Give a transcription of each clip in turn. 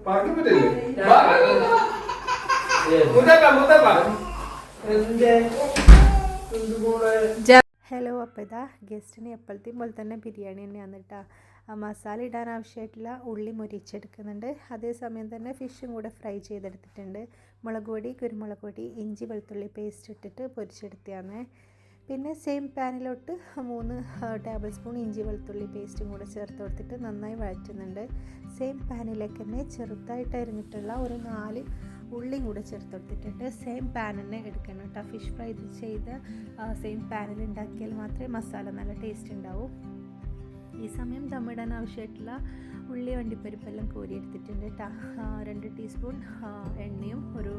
Hello, അപ്പോൾ ഇതാ ഗസ്റ്റിന് എപ്പോഴത്തെയും പോലെ തന്നെ ബിരിയാണി തന്നെയാണ് കേട്ടോ. മസാല ഇടാൻ ആവശ്യമായിട്ടുള്ള ഉള്ളി മുരിച്ചെടുക്കുന്നുണ്ട്. അതേസമയം തന്നെ ഫിഷും കൂടെ ഫ്രൈ ചെയ്തെടുത്തിട്ടുണ്ട്. മുളക് പൊടി, കുരുമുളക് പൊടി, ഇഞ്ചി വെളുത്തുള്ളി പേസ്റ്റ് ഇട്ടിട്ട് പൊരിച്ചെടുത്തതാണ്. പിന്നെ സെയിം പാനിലോട്ട് 3 ടേബിൾ സ്പൂൺ ഇഞ്ചി വെളുത്തുള്ളി പേസ്റ്റും കൂടെ ചേർത്ത് കൊടുത്തിട്ട് നന്നായി വഴറ്റുന്നുണ്ട്. സെയിം പാനിലേക്ക് തന്നെ ചെറുതായിട്ട് അരിഞ്ഞിട്ടുള്ള ഒരു 4 ഉള്ളിയും കൂടെ ചേർത്ത് കൊടുത്തിട്ടുണ്ട്. സെയിം പാൻ തന്നെ എടുക്കണം കേട്ടോ. ഫിഷ് ഫ്രൈ ചെയ്ത് സെയിം പാനിൽ ഉണ്ടാക്കിയാൽ മാത്രമേ മസാല നല്ല ടേസ്റ്റ് ഉണ്ടാവൂ. ഈ സമയം ദമ്മിടാൻ ആവശ്യമായിട്ടുള്ള ഉള്ളി വണ്ടിപ്പരിപ്പെല്ലാം കോരി എടുത്തിട്ടുണ്ട് കേട്ടോ. 2 ടീസ്പൂൺ എണ്ണയും 1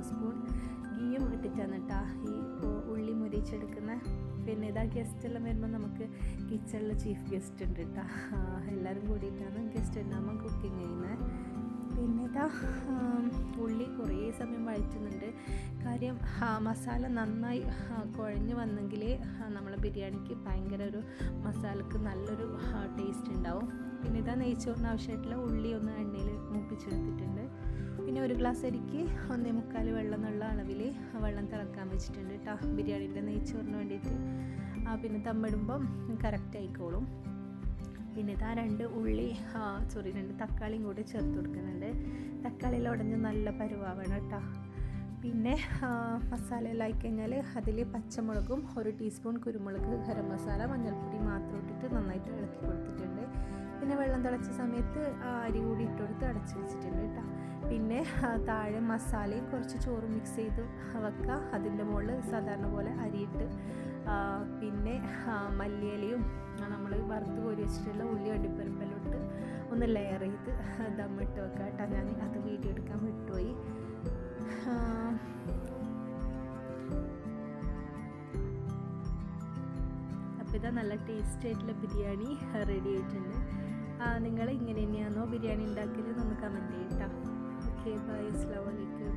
സ്പൂൺ ഗീയും ഇട്ടിട്ടാണ് കേട്ടോ ഈ ഉള്ളി മുരിച്ചെടുക്കുന്ന. പിന്നെ ഇതാ ഗസ്റ്റെല്ലാം വരുമ്പോൾ നമുക്ക് കിച്ചണിൽ ചീഫ് ഗസ്റ്റ് ഉണ്ട് കേട്ടോ. എല്ലാവരും കൂടിയിട്ടാണ് ഗസ്റ്റ് ഉണ്ടാകുമ്പോൾ കുക്കിംഗ് ചെയ്യുന്നത്. പിന്നെ ഇതാ ഉള്ളി കുറേ സമയം വഴറ്റുന്നുണ്ട്. കാര്യം മസാല നന്നായി കുഴഞ്ഞ് വന്നെങ്കിലേ നമ്മളെ ബിരിയാണിക്ക് ഭയങ്കര ഒരു മസാലക്ക് നല്ലൊരു ടേസ്റ്റ് ഉണ്ടാവും. പിന്നെ ഇതാ നെയ്ച്ചോറിന് ആവശ്യമായിട്ടുള്ള ഉള്ളി ഒന്ന് എണ്ണയിൽ മൂപ്പിച്ചെടുത്തിട്ടുണ്ട്. പിന്നെ 1 ഗ്ലാസ് അരിക്ക് 1.25 വെള്ളം എന്നുള്ള അളവിൽ വെള്ളം തിളക്കാൻ വെച്ചിട്ടുണ്ട് കേട്ടോ. ബിരിയാണിയുടെ നെയ്ച്ചോറിന് വേണ്ടിയിട്ട്. പിന്നെ ദമ്മിടുമ്പം കറക്റ്റ് ആയിക്കോളും. പിന്നെ ഇതാ 2 തക്കാളിയും കൂടി ചേർത്ത് കൊടുക്കുന്നുണ്ട്. തക്കാളിയിൽ ഉടഞ്ഞ് നല്ല പരുവാവണം കേട്ടോ. പിന്നെ മസാലയെല്ലാം ആയിക്കഴിഞ്ഞാൽ അതിൽ പച്ചമുളകും 1 ടീസ്പൂൺ കുരുമുളക്, ഗരം മസാല, മഞ്ഞൾപ്പൊടി മാത്രം ഇട്ടിട്ട് നന്നായിട്ട് ഇളക്കി കൊടുത്തിട്ടുണ്ട്. പിന്നെ വെള്ളം തിളച്ച സമയത്ത് അരി കൂടി ഇട്ടുകൊടുത്ത് അടച്ച് വെച്ചിട്ടുണ്ട് കേട്ടോ. പിന്നെ താഴെ മസാലയും കുറച്ച് ചോറും മിക്സ് ചെയ്ത് വെക്കുക. അതിൻ്റെ മുകളിൽ സാധാരണ പോലെ അരിയിട്ട് പിന്നെ മല്ലിയിലയും നമ്മൾ വറുത്ത് കോരി വെച്ചിട്ടുള്ള ഉള്ളി വണ്ടിപ്പരിപ്പെല്ലാം ഇട്ട് ഒന്ന് ലെയർ ചെയ്ത് ദമ്മിട്ട് വെക്കുക കേട്ടോ. ഞാൻ അത് വീഡിയോ എടുക്കാൻ വിട്ടുപോയി. അപ്പോൾ ഇതാ നല്ല ടേസ്റ്റ് ആയിട്ടുള്ള ബിരിയാണി റെഡി ആയിട്ടുണ്ട്. നിങ്ങൾ ഇങ്ങനെ തന്നെയാണോ ബിരിയാണി ഉണ്ടാക്കൽ? ഒന്ന് കമൻറ്റ് ചെയ്യട്ടോ. ഓക്കെ, ബൈ, അസ്സലാമു അലൈക്കും.